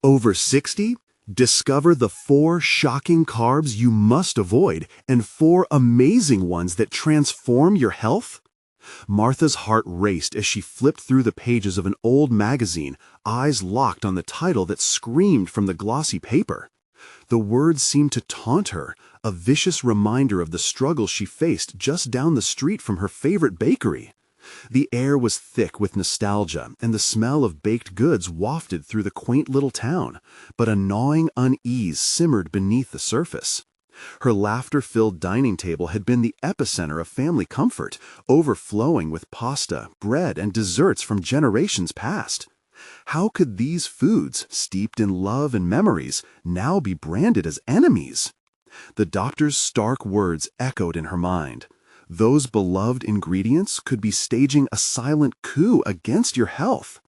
Over 60? Discover the 4 shocking carbs you must avoid and 4 amazing ones that transform your health. Martha's heart raced as she flipped through the pages of an old magazine, eyes locked on the title that screamed from the glossy paper. The words seemed to taunt her, a vicious reminder of the struggle she faced just down the street from her favorite bakery. The air was thick with nostalgia, and the smell of baked goods wafted through the quaint little town, but a gnawing unease simmered beneath the surface. Her laughter-filled dining table had been the epicenter of family comfort, overflowing with pasta, bread, and desserts from generations past. How could these foods, steeped in love and memories, now be branded as enemies? The doctor's stark words echoed in her mind. Those beloved ingredients could be staging a silent coup against your health.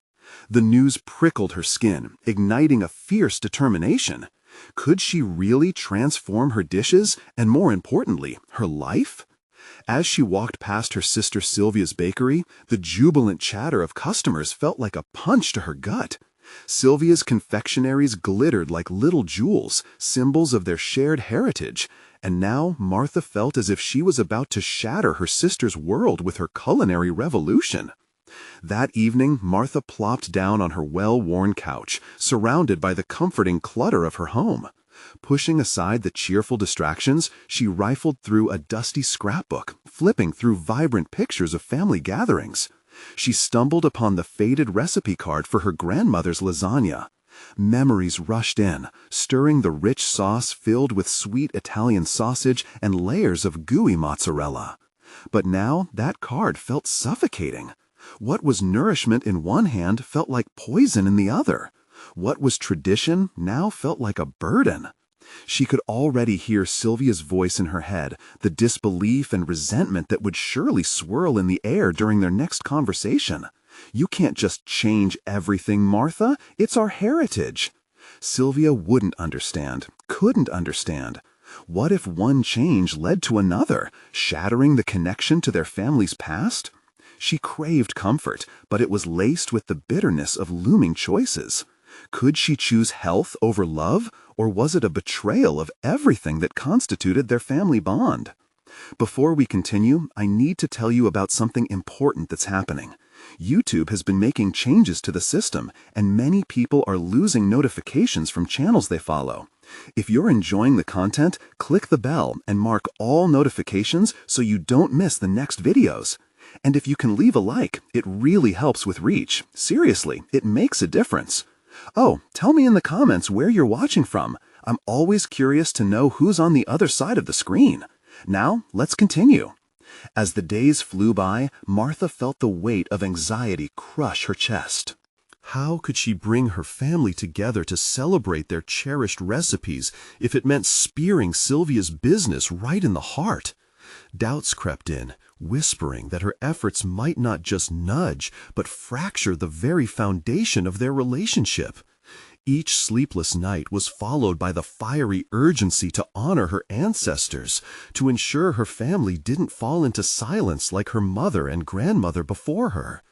The news prickled her skin, igniting a fierce determination. Could she really transform her dishes and, more importantly, her life? As she walked past her sister Sylvia's bakery, the jubilant chatter of customers felt like a punch to her gut. Sylvia's confectionaries glittered like little jewels, symbols of their shared heritage, and now Martha felt as if she was about to shatter her sister's world with her culinary revolution. That evening, Martha plopped down on her well-worn couch, surrounded by the comforting clutter of her home. Pushing aside the cheerful distractions, she rifled through a dusty scrapbook, flipping through vibrant pictures of family gatherings. She stumbled upon the faded recipe card for her grandmother's lasagna. Memories rushed in, stirring the rich sauce filled with sweet Italian sausage and layers of gooey mozzarella. But now that card felt suffocating. What was nourishment in one hand felt like poison in the other. What was tradition now felt like a burden. She could already hear Sylvia's voice in her head, the disbelief and resentment that would surely swirl in the air during their next conversation. "You can't just change everything, Martha. It's our heritage." Sylvia wouldn't understand, couldn't understand. What if one change led to another, shattering the connection to their family's past? She craved comfort, but it was laced with the bitterness of looming choices. Could she choose health over love, or was it a betrayal of everything that constituted their family bond? Before we continue, I need to tell you about something important that's happening. YouTube has been making changes to the system, and many people are losing notifications from channels they follow. If you're enjoying the content, click the bell and mark all notifications so you don't miss the next videos. And if you can leave a like, it really helps with reach. Seriously, it makes a difference. Oh, tell me in the comments where you're watching from. I'm always curious to know who's on the other side of the screen. Now, let's continue. As the days flew by, Martha felt the weight of anxiety crush her chest. How could she bring her family together to celebrate their cherished recipes if it meant spearing Sylvia's business right in the heart? Doubts crept in, whispering that her efforts might not just nudge, but fracture the very foundation of their relationship. Each sleepless night was followed by the fiery urgency to honor her ancestors, to ensure her family didn't fall into silence like her mother and grandmother before her.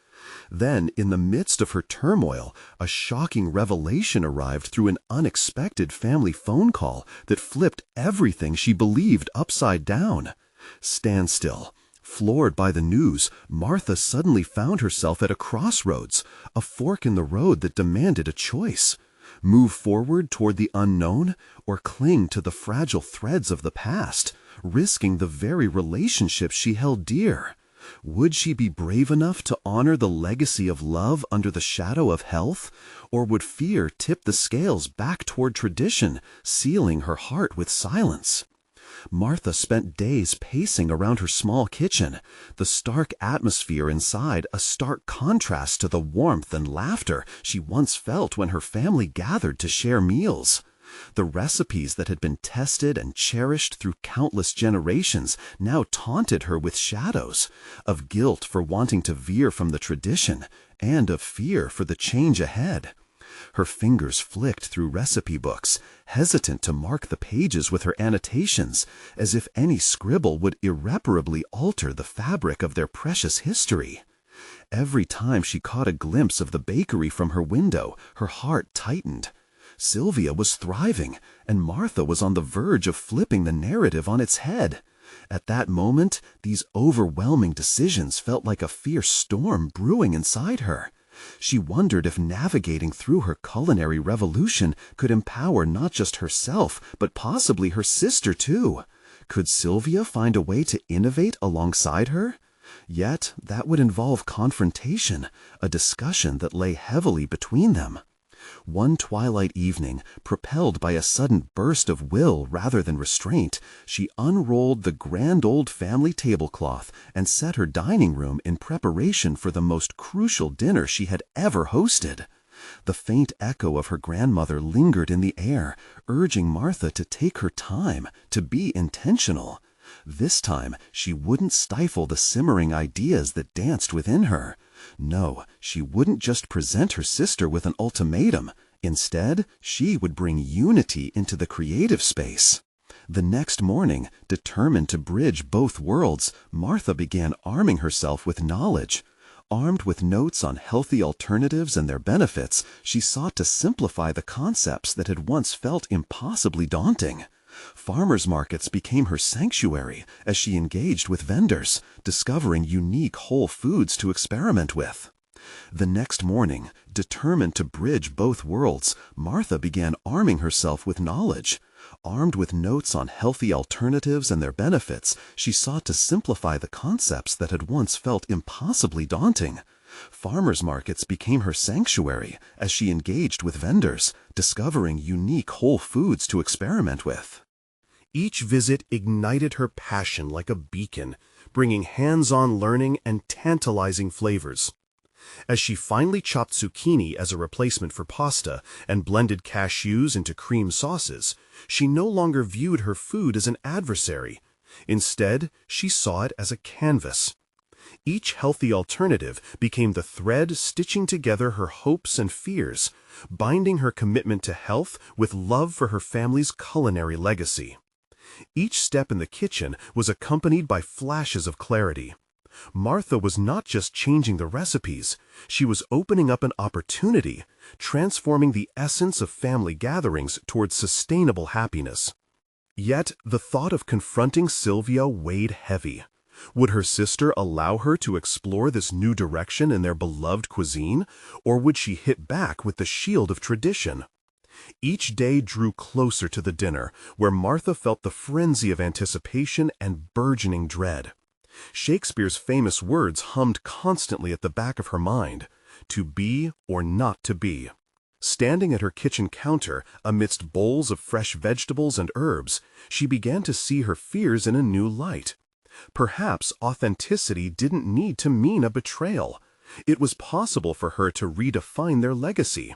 Then, in the midst of her turmoil, a shocking revelation arrived through an unexpected family phone call that flipped everything she believed upside down. Standstill. Floored by the news, Martha suddenly found herself at a crossroads, a fork in the road that demanded a choice. Move forward toward the unknown, or cling to the fragile threads of the past, risking the very relationships she held dear. Would she be brave enough to honor the legacy of love under the shadow of health, or would fear tip the scales back toward tradition, sealing her heart with silence? Martha spent days pacing around her small kitchen, the stark atmosphere inside a stark contrast to the warmth and laughter she once felt when her family gathered to share meals. The recipes that had been tested and cherished through countless generations now taunted her with shadows, of guilt for wanting to veer from the tradition, and of fear for the change ahead. Her fingers flicked through recipe books, hesitant to mark the pages with her annotations, as if any scribble would irreparably alter the fabric of their precious history. Every time she caught a glimpse of the bakery from her window, her heart tightened. Sylvia was thriving, and Martha was on the verge of flipping the narrative on its head. At that moment, these overwhelming decisions felt like a fierce storm brewing inside her. She wondered if navigating through her culinary revolution could empower not just herself, but possibly her sister too. Could Sylvia find a way to innovate alongside her? Yet, that would involve confrontation, a discussion that lay heavily between them. One twilight evening, propelled by a sudden burst of will rather than restraint, she unrolled the grand old family tablecloth and set her dining room in preparation for the most crucial dinner she had ever hosted. The faint echo of her grandmother lingered in the air, urging Martha to take her time, to be intentional. This time, she wouldn't stifle the simmering ideas that danced within her. No, she wouldn't just present her sister with an ultimatum. Instead, she would bring unity into the creative space. The next morning, determined to bridge both worlds, Martha began arming herself with knowledge. Armed with notes on healthy alternatives and their benefits, she sought to simplify the concepts that had once felt impossibly daunting. Farmers markets became her sanctuary as she engaged with vendors, discovering unique whole foods to experiment with. The next morning, determined to bridge both worlds, Martha began arming herself with knowledge. Armed with notes on healthy alternatives and their benefits, she sought to simplify the concepts that had once felt impossibly daunting. Farmers markets became her sanctuary as she engaged with vendors, discovering unique whole foods to experiment with. Each visit ignited her passion like a beacon, bringing hands-on learning and tantalizing flavors. As she finally chopped zucchini as a replacement for pasta and blended cashews into cream sauces, she no longer viewed her food as an adversary. Instead, she saw it as a canvas. Each healthy alternative became the thread stitching together her hopes and fears, binding her commitment to health with love for her family's culinary legacy. Each step in the kitchen was accompanied by flashes of clarity. Martha was not just changing the recipes, she was opening up an opportunity, transforming the essence of family gatherings towards sustainable happiness. Yet, the thought of confronting Sylvia weighed heavy. Would her sister allow her to explore this new direction in their beloved cuisine, or would she hit back with the shield of tradition? Each day drew closer to the dinner, where Martha felt the frenzy of anticipation and burgeoning dread. Shakespeare's famous words hummed constantly at the back of her mind, "To be or not to be." Standing at her kitchen counter, amidst bowls of fresh vegetables and herbs, she began to see her fears in a new light. Perhaps authenticity didn't need to mean a betrayal. It was possible for her to redefine their legacy.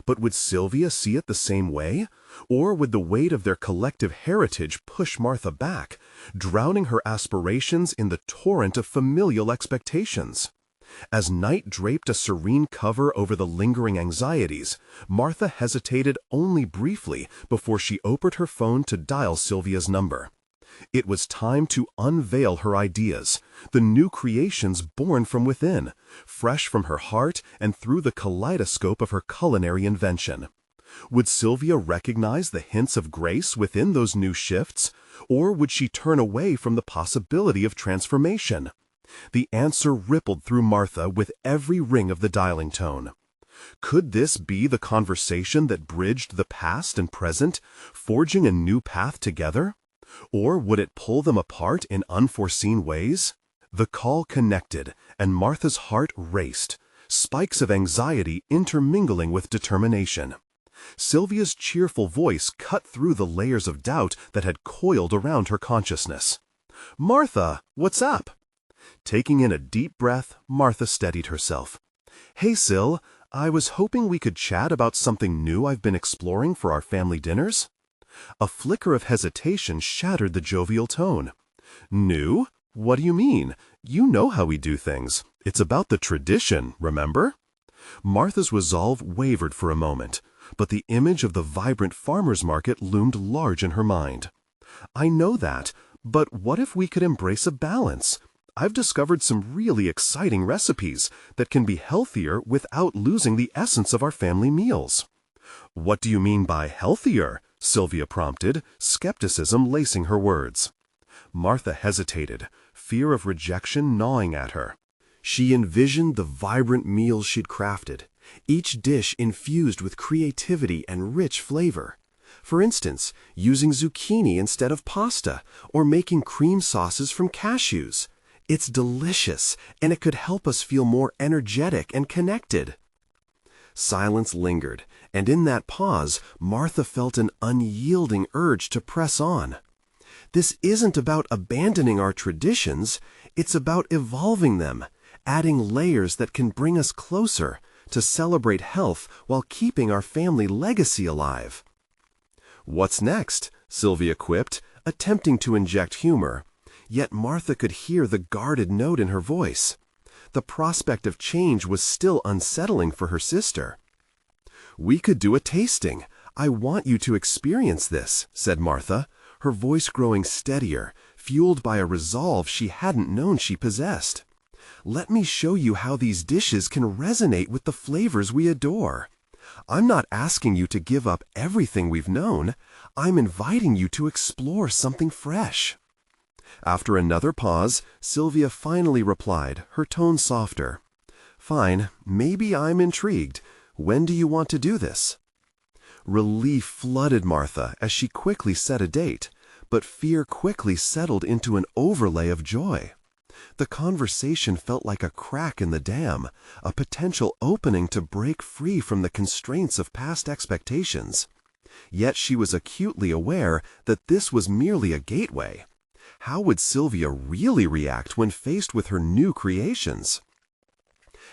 But would Sylvia see it the same way? Or would the weight of their collective heritage push Martha back, drowning her aspirations in the torrent of familial expectations? As night draped a serene cover over the lingering anxieties, Martha hesitated only briefly before she opened her phone to dial Sylvia's number. It was time to unveil her ideas, the new creations born from within, fresh from her heart and through the kaleidoscope of her culinary invention. Would Sylvia recognize the hints of grace within those new shifts, or would she turn away from the possibility of transformation? The answer rippled through Martha with every ring of the dialing tone. Could this be the conversation that bridged the past and present, forging a new path together? Or would it pull them apart in unforeseen ways? The call connected, and Martha's heart raced, spikes of anxiety intermingling with determination. Sylvia's cheerful voice cut through the layers of doubt that had coiled around her consciousness. "Martha, what's up?" Taking in a deep breath, Martha steadied herself. "Hey, Syl, I was hoping we could chat about something new I've been exploring for our family dinners." A flicker of hesitation shattered the jovial tone. "New? What do you mean? You know how we do things. It's about the tradition, remember?" Martha's resolve wavered for a moment, but the image of the vibrant farmer's market loomed large in her mind. "I know that, but what if we could embrace a balance? I've discovered some really exciting recipes that can be healthier without losing the essence of our family meals." "What do you mean by healthier?" Sylvia prompted, skepticism lacing her words. Martha hesitated, fear of rejection gnawing at her. She envisioned the vibrant meals she'd crafted, each dish infused with creativity and rich flavor. For instance, using zucchini instead of pasta, or making cream sauces from cashews. It's delicious, and it could help us feel more energetic and connected. Silence lingered, and in that pause, Martha felt an unyielding urge to press on. This isn't about abandoning our traditions, it's about evolving them, adding layers that can bring us closer, to celebrate health while keeping our family legacy alive. "What's next?" Sylvia quipped, attempting to inject humor. Yet Martha could hear the guarded note in her voice. The prospect of change was still unsettling for her sister. "We could do a tasting. I want you to experience this," said Martha, her voice growing steadier, fueled by a resolve she hadn't known she possessed. "Let me show you how these dishes can resonate with the flavors we adore. I'm not asking you to give up everything we've known. I'm inviting you to explore something fresh." After another pause, Sylvia finally replied, her tone softer. "Fine, maybe I'm intrigued. When do you want to do this?" Relief flooded Martha as she quickly set a date, but fear quickly settled into an overlay of joy. The conversation felt like a crack in the dam, a potential opening to break free from the constraints of past expectations. Yet she was acutely aware that this was merely a gateway. How would Sylvia really react when faced with her new creations?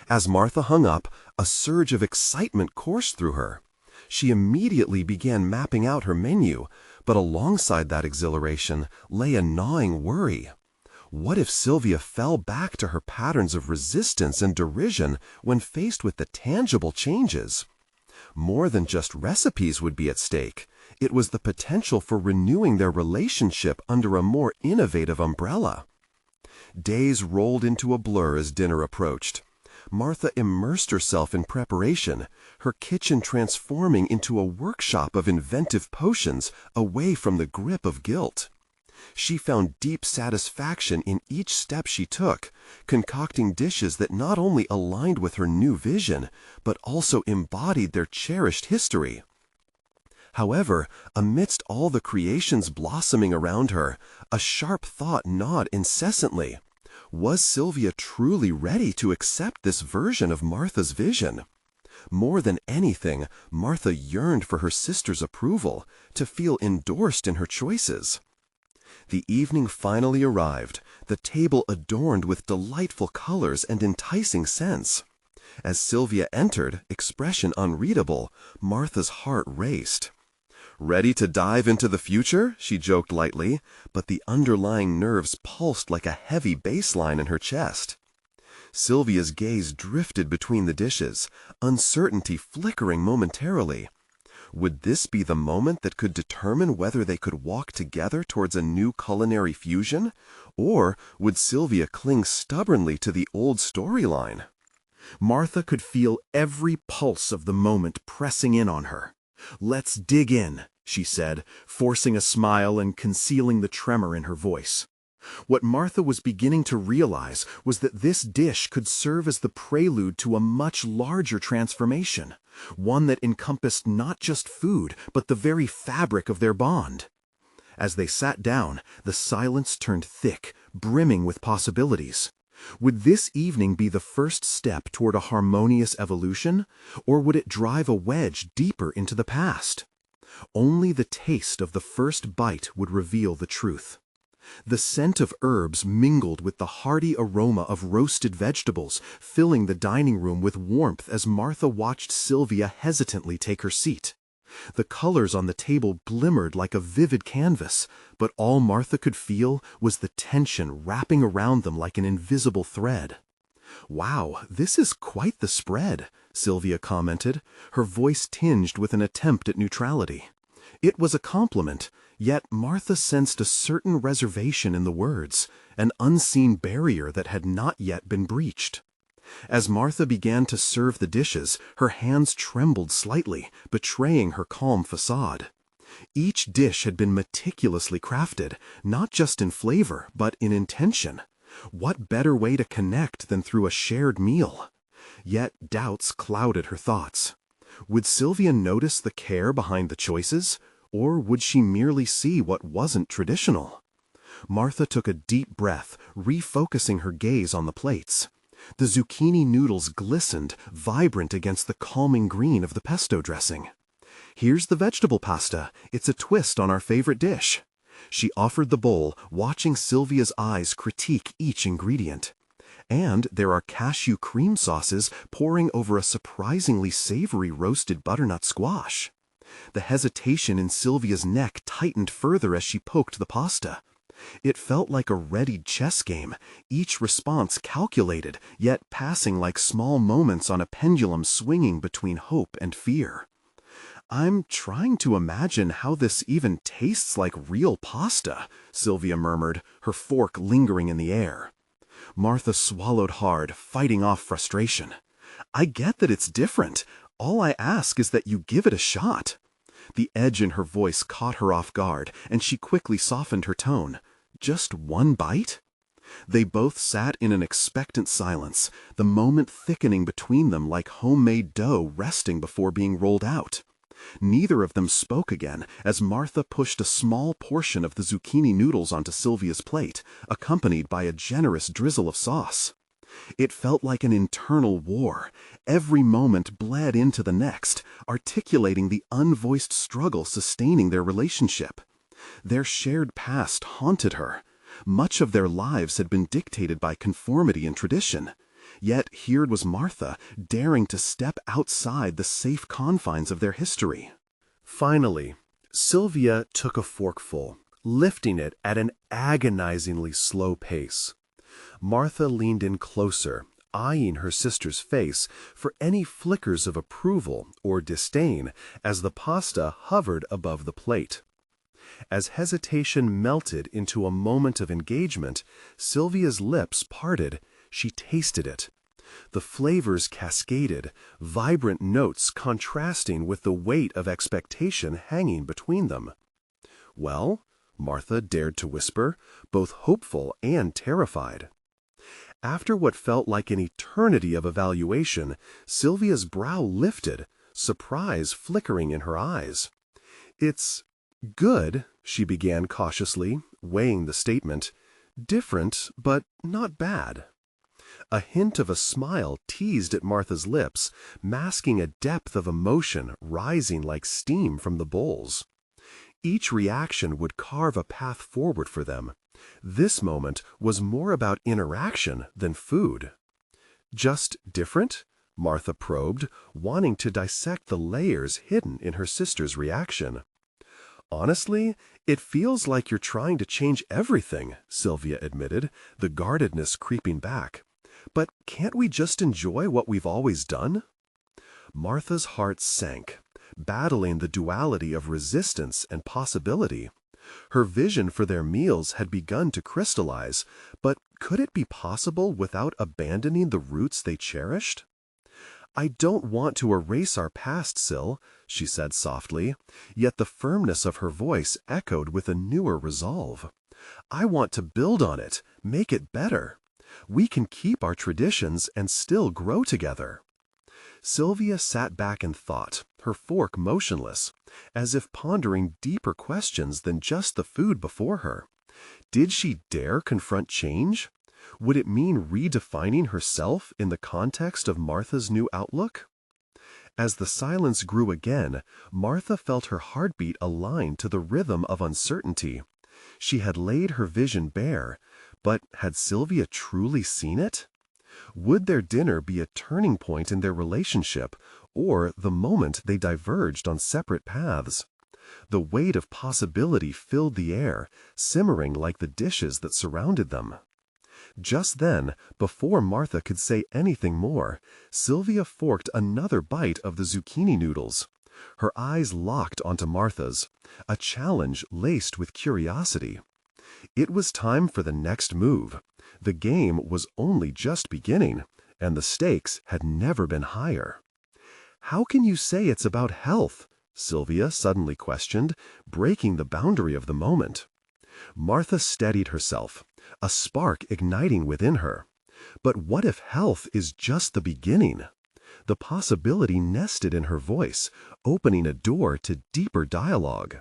As Martha hung up, a surge of excitement coursed through her. She immediately began mapping out her menu, but alongside that exhilaration lay a gnawing worry. What if Sylvia fell back to her patterns of resistance and derision when faced with the tangible changes? More than just recipes would be at stake. It was the potential for renewing their relationship under a more innovative umbrella. Days rolled into a blur as dinner approached. Martha immersed herself in preparation, her kitchen transforming into a workshop of inventive potions away from the grip of guilt. She found deep satisfaction in each step she took, concocting dishes that not only aligned with her new vision, but also embodied their cherished history. However, amidst all the creations blossoming around her, a sharp thought gnawed incessantly. Was Sylvia truly ready to accept this version of Martha's vision? More than anything, Martha yearned for her sister's approval, to feel endorsed in her choices. The evening finally arrived, the table adorned with delightful colors and enticing scents. As Sylvia entered, expression unreadable, Martha's heart raced. "Ready to dive into the future?" she joked lightly, but the underlying nerves pulsed like a heavy bass line in her chest. Sylvia's gaze drifted between the dishes, uncertainty flickering momentarily. Would this be the moment that could determine whether they could walk together towards a new culinary fusion? Or would Sylvia cling stubbornly to the old storyline? Martha could feel every pulse of the moment pressing in on her. "Let's dig in," she said, forcing a smile and concealing the tremor in her voice. What Martha was beginning to realize was that this dish could serve as the prelude to a much larger transformation, one that encompassed not just food, but the very fabric of their bond. As they sat down, the silence turned thick, brimming with possibilities. Would this evening be the first step toward a harmonious evolution, or would it drive a wedge deeper into the past? Only the taste of the first bite would reveal the truth. The scent of herbs mingled with the hearty aroma of roasted vegetables, filling the dining room with warmth as Martha watched Sylvia hesitantly take her seat. The colors on the table glimmered like a vivid canvas, but all Martha could feel was the tension wrapping around them like an invisible thread. "Wow, this is quite the spread," Sylvia commented, her voice tinged with an attempt at neutrality. It was a compliment, yet Martha sensed a certain reservation in the words, an unseen barrier that had not yet been breached. As Martha began to serve the dishes, her hands trembled slightly, betraying her calm facade. Each dish had been meticulously crafted, not just in flavor, but in intention. What better way to connect than through a shared meal? Yet doubts clouded her thoughts. Would Sylvia notice the care behind the choices, or would she merely see what wasn't traditional? Martha took a deep breath, refocusing her gaze on the plates. The zucchini noodles glistened, vibrant against the calming green of the pesto dressing. "Here's the vegetable pasta. It's a twist on our favorite dish." She offered the bowl, watching Sylvia's eyes critique each ingredient. "And there are cashew cream sauces pouring over a surprisingly savory roasted butternut squash." The hesitation in Sylvia's neck tightened further as she poked the pasta. It felt like a readied chess game, each response calculated, yet passing like small moments on a pendulum swinging between hope and fear. "I'm trying to imagine how this even tastes like real pasta," Sylvia murmured, her fork lingering in the air. Martha swallowed hard, fighting off frustration. "I get that it's different. All I ask is that you give it a shot." The edge in her voice caught her off guard, and she quickly softened her tone. "Just one bite?" They both sat in an expectant silence, the moment thickening between them like homemade dough resting before being rolled out. Neither of them spoke again as Martha pushed a small portion of the zucchini noodles onto Sylvia's plate, accompanied by a generous drizzle of sauce. It felt like an internal war. Every moment bled into the next, articulating the unvoiced struggle sustaining their relationship. Their shared past haunted her. Much of their lives had been dictated by conformity and tradition. Yet here was Martha, daring to step outside the safe confines of their history. Finally, Sylvia took a forkful, lifting it at an agonizingly slow pace. Martha leaned in closer, eyeing her sister's face for any flickers of approval or disdain as the pasta hovered above the plate. As hesitation melted into a moment of engagement, Sylvia's lips parted. She tasted it. The flavors cascaded, vibrant notes contrasting with the weight of expectation hanging between them. "Well?" Martha dared to whisper, both hopeful and terrified. After what felt like an eternity of evaluation, Sylvia's brow lifted, surprise flickering in her eyes. "It's good," she began cautiously, weighing the statement. "Different, but not bad." A hint of a smile teased at Martha's lips, masking a depth of emotion rising like steam from the bowls. Each reaction would carve a path forward for them. This moment was more about interaction than food. "Just different?" Martha probed, wanting to dissect the layers hidden in her sister's reaction. "Honestly, it feels like you're trying to change everything," Sylvia admitted, the guardedness creeping back. "But can't we just enjoy what we've always done?" Martha's heart sank, battling the duality of resistance and possibility. Her vision for their meals had begun to crystallize, but could it be possible without abandoning the roots they cherished? "I don't want to erase our past, Syl," she said softly, yet the firmness of her voice echoed with a newer resolve. "I want to build on it, make it better. We can keep our traditions and still grow together." Sylvia sat back and thought, her fork motionless, as if pondering deeper questions than just the food before her. Did she dare confront change? Would it mean redefining herself in the context of Martha's new outlook? As the silence grew again, Martha felt her heartbeat aligned to the rhythm of uncertainty. She had laid her vision bare, but had Sylvia truly seen it? Would their dinner be a turning point in their relationship, or the moment they diverged on separate paths? The weight of possibility filled the air, simmering like the dishes that surrounded them. Just then, before Martha could say anything more, Sylvia forked another bite of the zucchini noodles. Her eyes locked onto Martha's, a challenge laced with curiosity. It was time for the next move. The game was only just beginning, and the stakes had never been higher. "How can you say it's about health?" Sylvia suddenly questioned, breaking the boundary of the moment. Martha steadied herself, a spark igniting within her. But what if health is just the beginning? The possibility nested in her voice, opening a door to deeper dialogue.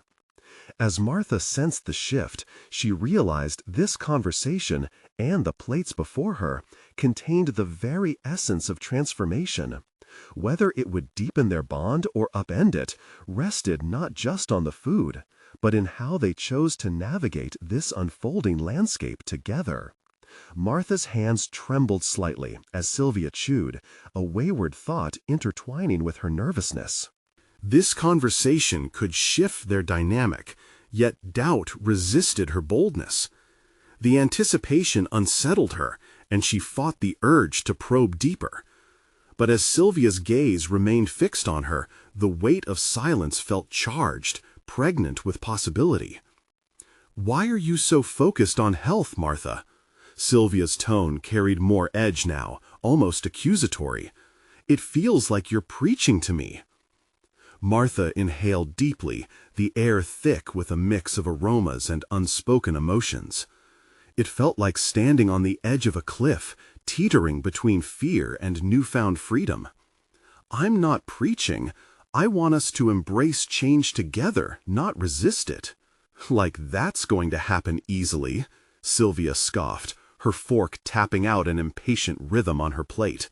As Martha sensed the shift, she realized this conversation and the plates before her contained the very essence of transformation. Whether it would deepen their bond or upend it rested not just on the food, but in how they chose to navigate this unfolding landscape together. Martha's hands trembled slightly as Sylvia chewed, a wayward thought intertwining with her nervousness. This conversation could shift their dynamic, yet doubt resisted her boldness. The anticipation unsettled her, and she fought the urge to probe deeper. But as Sylvia's gaze remained fixed on her, the weight of silence felt charged, pregnant with possibility. "Why are you so focused on health, Martha?" Sylvia's tone carried more edge now, almost accusatory. "It feels like you're preaching to me." Martha inhaled deeply, the air thick with a mix of aromas and unspoken emotions. It felt like standing on the edge of a cliff, teetering between fear and newfound freedom. "I'm not preaching. I want us to embrace change together, not resist it." "Like that's going to happen easily," Sylvia scoffed, her fork tapping out an impatient rhythm on her plate.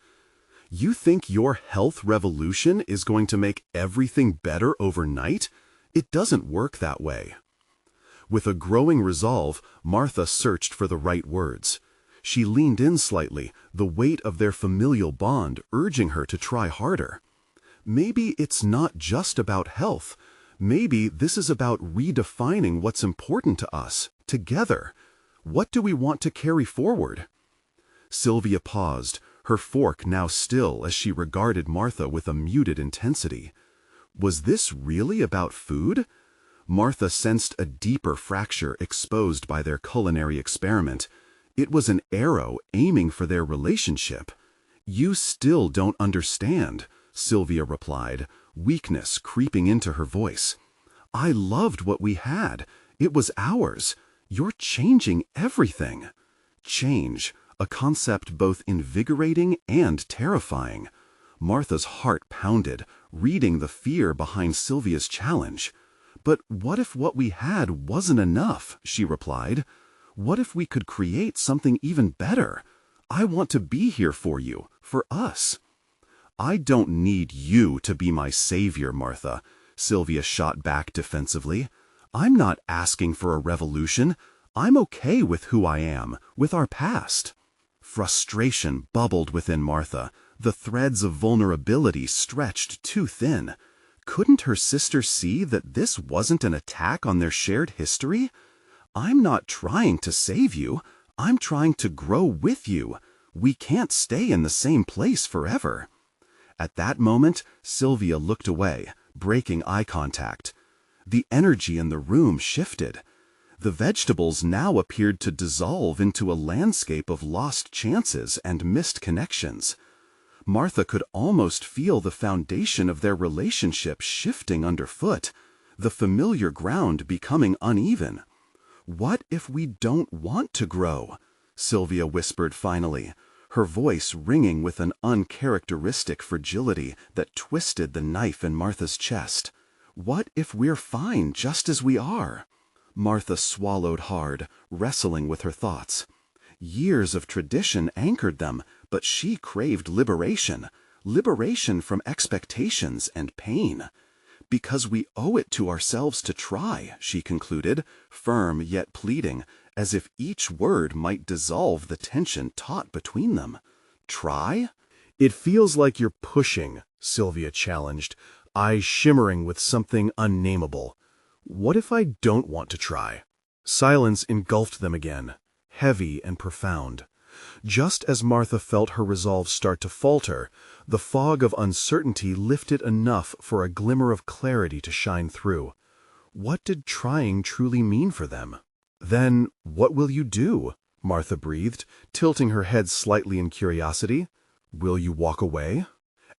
"You think your health revolution is going to make everything better overnight? It doesn't work that way." With a growing resolve, Martha searched for the right words. She leaned in slightly, the weight of their familial bond urging her to try harder. "Maybe it's not just about health. Maybe this is about redefining what's important to us, together. What do we want to carry forward?" Sylvia paused, her fork now still as she regarded Martha with a muted intensity. Was this really about food? Martha sensed a deeper fracture exposed by their culinary experiment. It was an arrow aiming for their relationship. "You still don't understand," Sylvia replied, weakness creeping into her voice. "I loved what we had. It was ours. You're changing everything." Change, a concept both invigorating and terrifying. Martha's heart pounded, reading the fear behind Sylvia's challenge. "But what if what we had wasn't enough?" she replied. "What if we could create something even better? I want to be here for you, for us." "I don't need you to be my savior, Martha," Sylvia shot back defensively. "I'm not asking for a revolution. I'm okay with who I am, with our past." Frustration bubbled within Martha, the threads of vulnerability stretched too thin. Couldn't her sister see that this wasn't an attack on their shared history? "I'm not trying to save you. I'm trying to grow with you. We can't stay in the same place forever." At that moment, Sylvia looked away, breaking eye contact. The energy in the room shifted. The vegetables now appeared to dissolve into a landscape of lost chances and missed connections. Martha could almost feel the foundation of their relationship shifting underfoot, the familiar ground becoming uneven. "What if we don't want to grow?" Sylvia whispered finally, her voice ringing with an uncharacteristic fragility that twisted the knife in Martha's chest. "What if we're fine just as we are?" Martha swallowed hard, wrestling with her thoughts. Years of tradition anchored them, but she craved liberation, liberation from expectations and pain. "Because we owe it to ourselves to try," she concluded, firm yet pleading, as if each word might dissolve the tension taut between them. "Try?" "It feels like you're pushing," Sylvia challenged, eyes shimmering with something unnameable. "What if I don't want to try?" Silence engulfed them again, heavy and profound. Just as Martha felt her resolve start to falter, the fog of uncertainty lifted enough for a glimmer of clarity to shine through. What did trying truly mean for them? "Then what will you do?" Martha breathed, tilting her head slightly in curiosity. Will you walk away?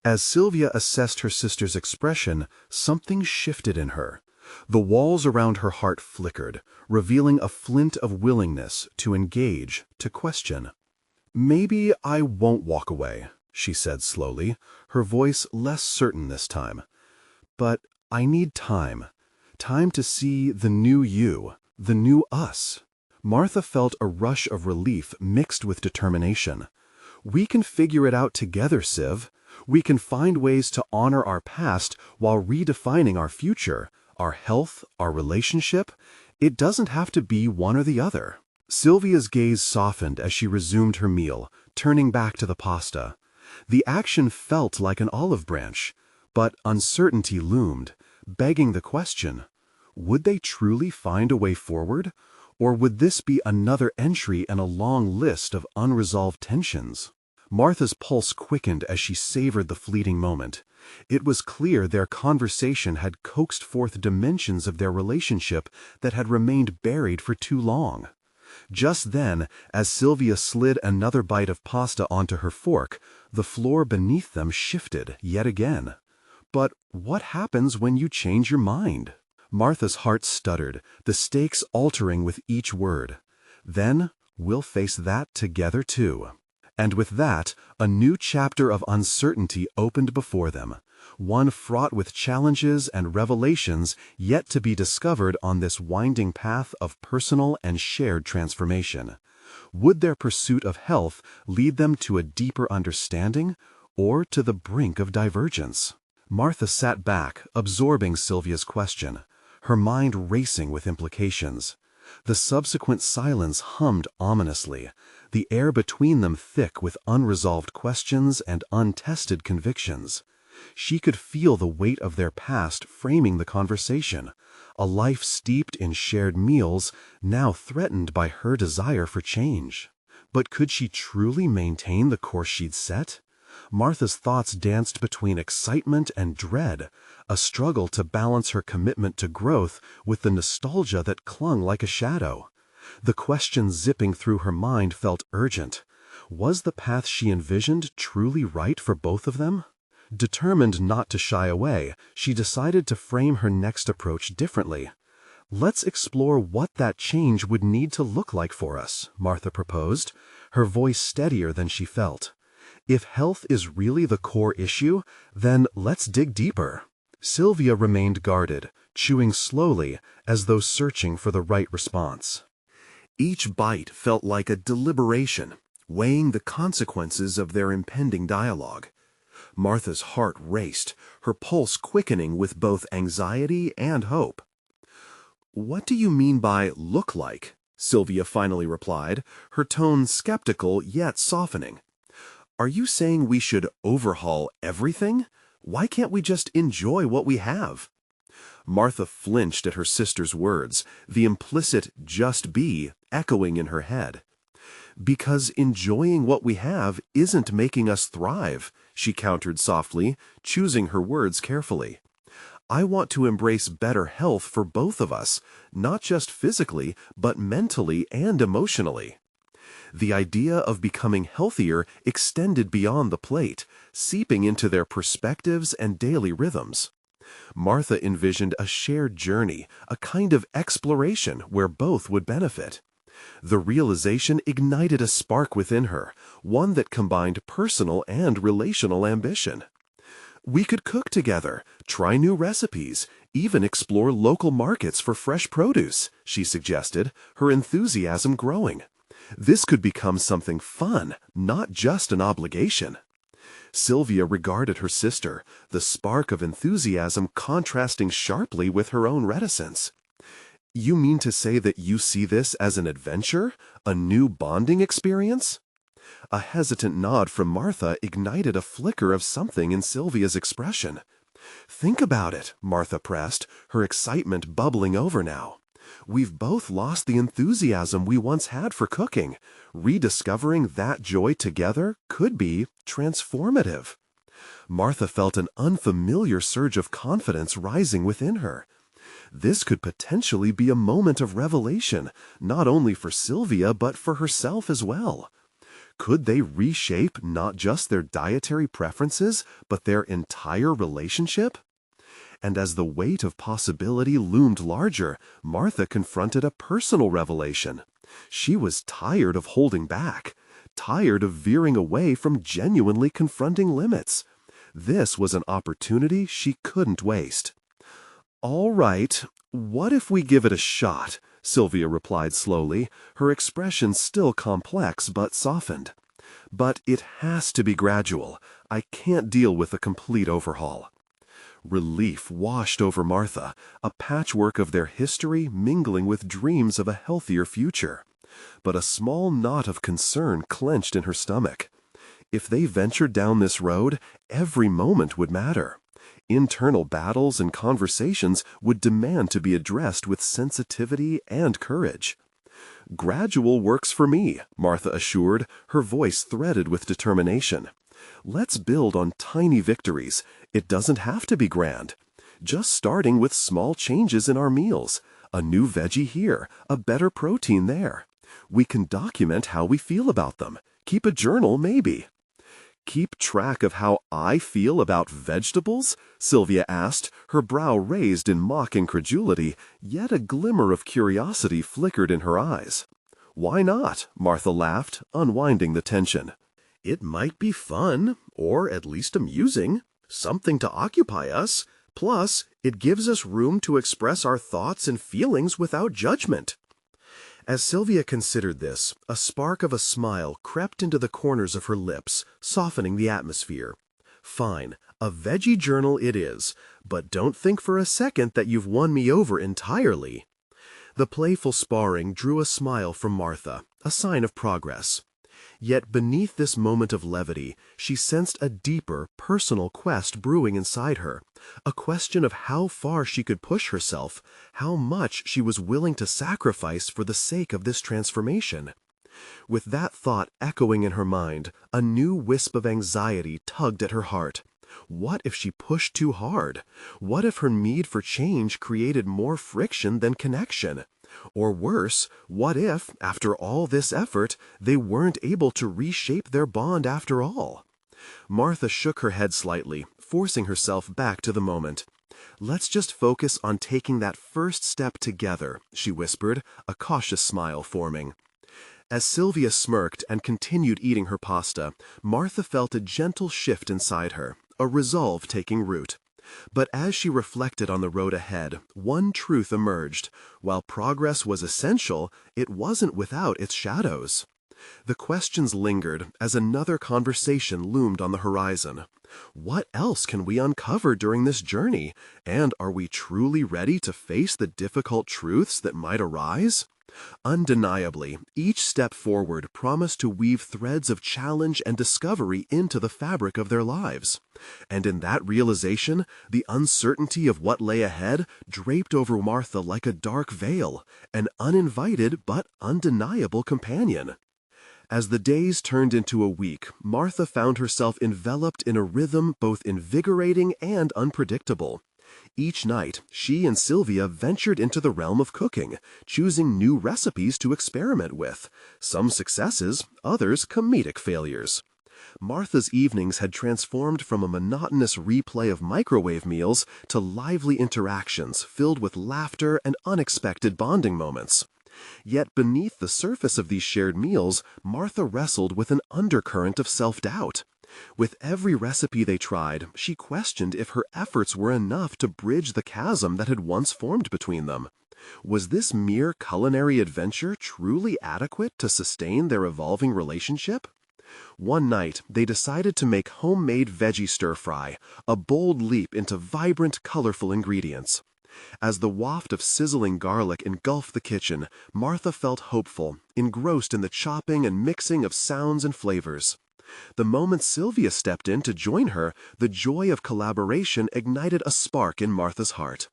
As Sylvia assessed her sister's expression, something shifted in her. The walls around her heart flickered, revealing a flint of willingness to engage, to question. "Maybe I won't walk away," she said slowly, her voice less certain this time. "But I need time. Time to see the new you, the new us." Martha felt a rush of relief mixed with determination. "We can figure it out together, Siv. We can find ways to honor our past while redefining our future, our health, our relationship. It doesn't have to be one or the other." Sylvia's gaze softened as she resumed her meal, turning back to the pasta. The action felt like an olive branch, but uncertainty loomed, begging the question, would they truly find a way forward? Or would this be another entry in a long list of unresolved tensions? Martha's pulse quickened as she savored the fleeting moment. It was clear their conversation had coaxed forth dimensions of their relationship that had remained buried for too long. Just then, as Sylvia slid another bite of pasta onto her fork, the floor beneath them shifted yet again. But what happens when you change your mind? Martha's heart stuttered, the stakes altering with each word. Then, we'll face that together too. And with that, a new chapter of uncertainty opened before them, one fraught with challenges and revelations yet to be discovered on this winding path of personal and shared transformation. Would their pursuit of health lead them to a deeper understanding, or to the brink of divergence? Martha sat back, absorbing Sylvia's question, her mind racing with implications. The subsequent silence hummed ominously, the air between them thick with unresolved questions and untested convictions. She could feel the weight of their past framing the conversation, a life steeped in shared meals, now threatened by her desire for change. But could she truly maintain the course she'd set? Martha's thoughts danced between excitement and dread, a struggle to balance her commitment to growth with the nostalgia that clung like a shadow. The question zipping through her mind felt urgent. Was the path she envisioned truly right for both of them? Determined not to shy away, she decided to frame her next approach differently. "Let's explore what that change would need to look like for us," Martha proposed, her voice steadier than she felt. "If health is really the core issue, then let's dig deeper." Sylvia remained guarded, chewing slowly as though searching for the right response. Each bite felt like a deliberation, weighing the consequences of their impending dialogue. Martha's heart raced, her pulse quickening with both anxiety and hope. "What do you mean by look like?" Sylvia finally replied, her tone skeptical yet softening. "Are you saying we should overhaul everything? Why can't we just enjoy what we have?" Martha flinched at her sister's words, the implicit "just be" echoing in her head. "Because enjoying what we have isn't making us thrive," she countered softly, choosing her words carefully. "I want to embrace better health for both of us, not just physically, but mentally and emotionally." The idea of becoming healthier extended beyond the plate, seeping into their perspectives and daily rhythms. Martha envisioned a shared journey, a kind of exploration where both would benefit. The realization ignited a spark within her, one that combined personal and relational ambition. "We could cook together, try new recipes, even explore local markets for fresh produce," she suggested, her enthusiasm growing. "This could become something fun, not just an obligation." Sylvia regarded her sister, the spark of enthusiasm contrasting sharply with her own reticence. "You mean to say that you see this as an adventure, a new bonding experience?" A hesitant nod from Martha ignited a flicker of something in Sylvia's expression. "Think about it," Martha pressed, her excitement bubbling over now. "We've both lost the enthusiasm we once had for cooking. Rediscovering that joy together could be transformative." Martha felt an unfamiliar surge of confidence rising within her. This could potentially be a moment of revelation, not only for Sylvia but for herself as well. Could they reshape not just their dietary preferences, but their entire relationship? And as the weight of possibility loomed larger, Martha confronted a personal revelation. She was tired of holding back, tired of veering away from genuinely confronting limits. This was an opportunity she couldn't waste. "All right, what if we give it a shot?" Sylvia replied slowly, her expression still complex but softened. "But it has to be gradual. I can't deal with a complete overhaul." Relief washed over Martha, a patchwork of their history mingling with dreams of a healthier future. But a small knot of concern clenched in her stomach. If they ventured down this road, every moment would matter. Internal battles and conversations would demand to be addressed with sensitivity and courage. "Gradual works for me," Martha assured, her voice threaded with determination. "Let's build on tiny victories. It doesn't have to be grand. Just starting with small changes in our meals. A new veggie here, a better protein there. We can document how we feel about them. Keep a journal, maybe." "Keep track of how I feel about vegetables?" Sylvia asked, her brow raised in mock incredulity, yet a glimmer of curiosity flickered in her eyes. "Why not?" Martha laughed, unwinding the tension. "It might be fun, or at least amusing, something to occupy us. Plus, it gives us room to express our thoughts and feelings without judgment." As Sylvia considered this, a spark of a smile crept into the corners of her lips, softening the atmosphere. "Fine, a veggie journal it is, but don't think for a second that you've won me over entirely." The playful sparring drew a smile from Martha, a sign of progress. Yet beneath this moment of levity, she sensed a deeper, personal quest brewing inside her, a question of how far she could push herself, how much she was willing to sacrifice for the sake of this transformation. With that thought echoing in her mind, a new wisp of anxiety tugged at her heart. What if she pushed too hard? What if her need for change created more friction than connection? Or worse, what if, after all this effort, they weren't able to reshape their bond after all? Martha shook her head slightly, forcing herself back to the moment. "Let's just focus on taking that first step together," she whispered, a cautious smile forming. As Sylvia smirked and continued eating her pasta, Martha felt a gentle shift inside her, a resolve taking root. But as she reflected on the road ahead, one truth emerged. While progress was essential, it wasn't without its shadows. The questions lingered as another conversation loomed on the horizon. What else can we uncover during this journey? And are we truly ready to face the difficult truths that might arise? Undeniably, each step forward promised to weave threads of challenge and discovery into the fabric of their lives. And in that realization, the uncertainty of what lay ahead draped over Martha like a dark veil, an uninvited but undeniable companion. As the days turned into a week, Martha found herself enveloped in a rhythm both invigorating and unpredictable. Each night, she and Sylvia ventured into the realm of cooking, choosing new recipes to experiment with, some successes, others comedic failures. Martha's evenings had transformed from a monotonous replay of microwave meals to lively interactions filled with laughter and unexpected bonding moments. Yet beneath the surface of these shared meals, Martha wrestled with an undercurrent of self-doubt. With every recipe they tried, she questioned if her efforts were enough to bridge the chasm that had once formed between them. Was this mere culinary adventure truly adequate to sustain their evolving relationship? One night, they decided to make homemade veggie stir-fry, a bold leap into vibrant, colorful ingredients. As the waft of sizzling garlic engulfed the kitchen, Martha felt hopeful, engrossed in the chopping and mixing of sounds and flavors. The moment Sylvia stepped in to join her, the joy of collaboration ignited a spark in Martha's heart.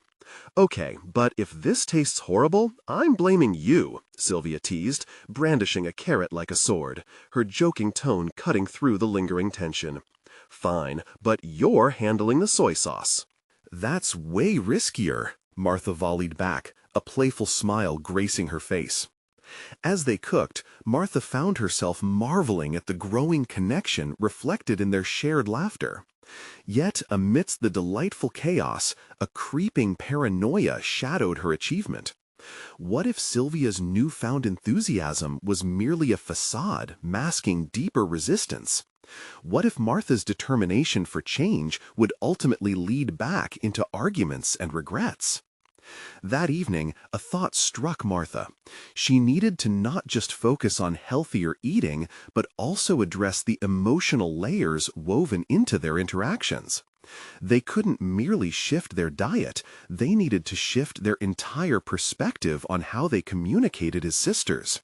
"Okay, but if this tastes horrible, I'm blaming you," Sylvia teased, brandishing a carrot like a sword, her joking tone cutting through the lingering tension. "Fine, but you're handling the soy sauce." "That's way riskier," Martha volleyed back, a playful smile gracing her face. As they cooked, Martha found herself marveling at the growing connection reflected in their shared laughter. Yet, amidst the delightful chaos, a creeping paranoia shadowed her achievement. What if Sylvia's newfound enthusiasm was merely a facade masking deeper resistance? What if Martha's determination for change would ultimately lead back into arguments and regrets? That evening, a thought struck Martha. She needed to not just focus on healthier eating, but also address the emotional layers woven into their interactions. They couldn't merely shift their diet, they needed to shift their entire perspective on how they communicated as sisters.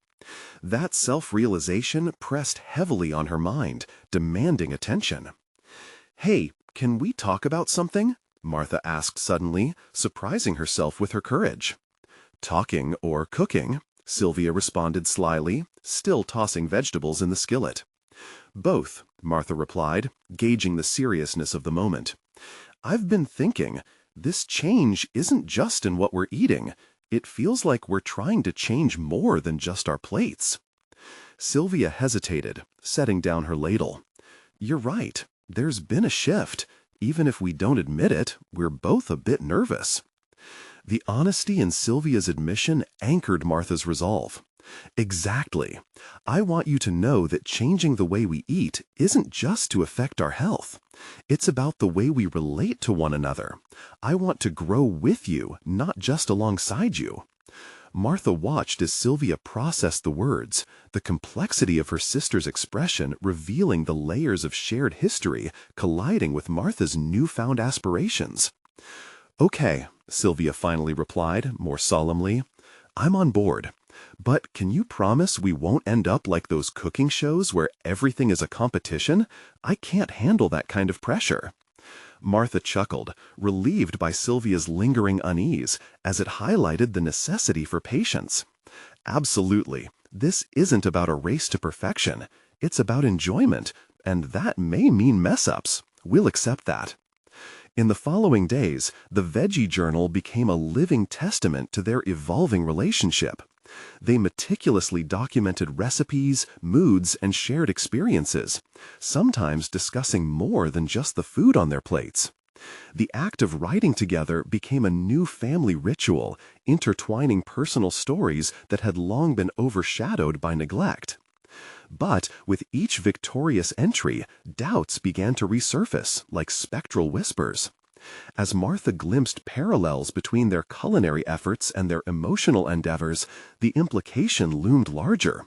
That self-realization pressed heavily on her mind, demanding attention. "Hey, can we talk about something?" Martha asked suddenly, surprising herself with her courage. "Talking or cooking?" Sylvia responded slyly, still tossing vegetables in the skillet. "Both," Martha replied, gauging the seriousness of the moment. "I've been thinking, this change isn't just in what we're eating. It feels like we're trying to change more than just our plates." Sylvia hesitated, setting down her ladle. "You're right. There's been a shift. Even if we don't admit it, we're both a bit nervous." The honesty in Sylvia's admission anchored Martha's resolve. "Exactly. I want you to know that changing the way we eat isn't just to affect our health. It's about the way we relate to one another. I want to grow with you, not just alongside you." Martha watched as Sylvia processed the words, the complexity of her sister's expression revealing the layers of shared history colliding with Martha's newfound aspirations. "Okay," Sylvia finally replied, more solemnly. "I'm on board. But can you promise we won't end up like those cooking shows where everything is a competition? I can't handle that kind of pressure." Martha chuckled, relieved by Sylvia's lingering unease, as it highlighted the necessity for patience. "Absolutely. This isn't about a race to perfection. It's about enjoyment, and that may mean mess-ups. We'll accept that." In the following days, the Veggie Journal became a living testament to their evolving relationship. They meticulously documented recipes, moods, and shared experiences, sometimes discussing more than just the food on their plates. The act of writing together became a new family ritual, intertwining personal stories that had long been overshadowed by neglect. But with each victorious entry, doubts began to resurface, like spectral whispers. As Martha glimpsed parallels between their culinary efforts and their emotional endeavors, the implication loomed larger.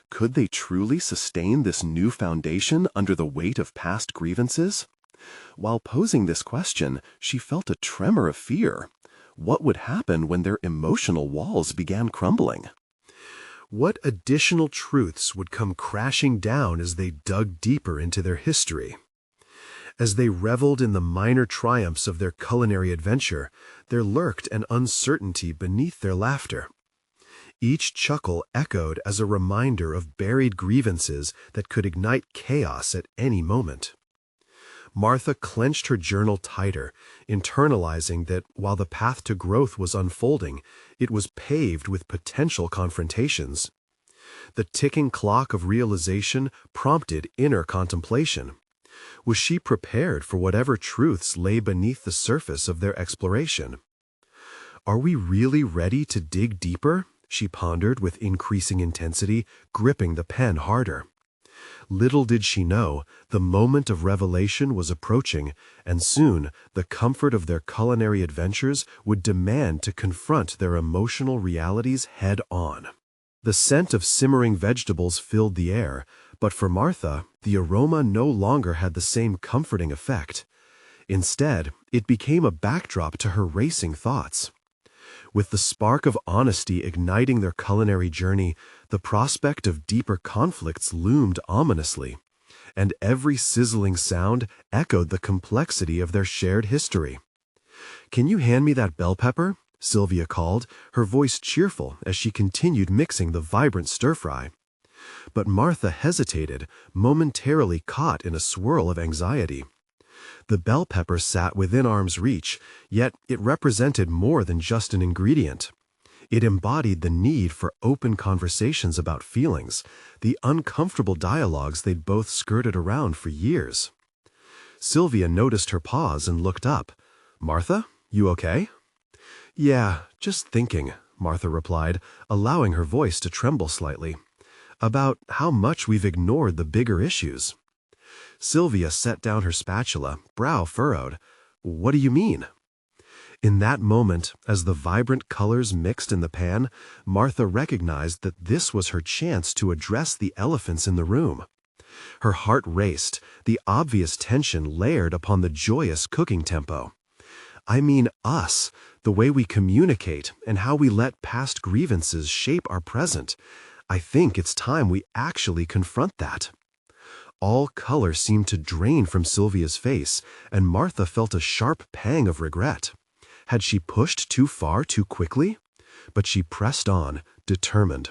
Could they truly sustain this new foundation under the weight of past grievances? While posing this question, she felt a tremor of fear. What would happen when their emotional walls began crumbling? What additional truths would come crashing down as they dug deeper into their history? As they reveled in the minor triumphs of their culinary adventure, there lurked an uncertainty beneath their laughter. Each chuckle echoed as a reminder of buried grievances that could ignite chaos at any moment. Martha clenched her journal tighter, internalizing that while the path to growth was unfolding, it was paved with potential confrontations. The ticking clock of realization prompted inner contemplation. Was she prepared for whatever truths lay beneath the surface of their exploration? "Are we really ready to dig deeper?" she pondered with increasing intensity, gripping the pen harder. Little did she know, the moment of revelation was approaching, and soon the comfort of their culinary adventures would demand to confront their emotional realities head-on. The scent of simmering vegetables filled the air, but for Martha, the aroma no longer had the same comforting effect. Instead, it became a backdrop to her racing thoughts. With the spark of honesty igniting their culinary journey, the prospect of deeper conflicts loomed ominously, and every sizzling sound echoed the complexity of their shared history. "Can you hand me that bell pepper?" Sylvia called, her voice cheerful as she continued mixing the vibrant stir-fry. But Martha hesitated, momentarily caught in a swirl of anxiety. The bell pepper sat within arm's reach, yet it represented more than just an ingredient. It embodied the need for open conversations about feelings, the uncomfortable dialogues they'd both skirted around for years. Sylvia noticed her pause and looked up. "Martha, you okay?" "Yeah, just thinking," Martha replied, allowing her voice to tremble slightly. "About how much we've ignored the bigger issues." Sylvia set down her spatula, brow furrowed. "What do you mean?" In that moment, as the vibrant colors mixed in the pan, Martha recognized that this was her chance to address the elephants in the room. Her heart raced, the obvious tension layered upon the joyous cooking tempo. "I mean us, the way we communicate and how we let past grievances shape our present. I think it's time we actually confront that." All color seemed to drain from Sylvia's face, and Martha felt a sharp pang of regret. Had she pushed too far too quickly? But she pressed on, determined.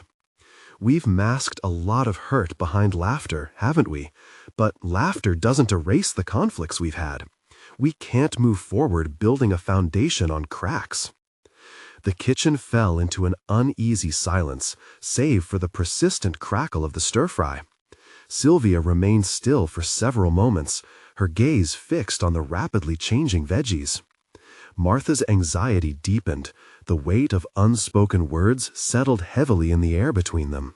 "We've masked a lot of hurt behind laughter, haven't we? But laughter doesn't erase the conflicts we've had. We can't move forward building a foundation on cracks." The kitchen fell into an uneasy silence, save for the persistent crackle of the stir-fry. Sylvia remained still for several moments, her gaze fixed on the rapidly changing veggies. Martha's anxiety deepened, the weight of unspoken words settled heavily in the air between them.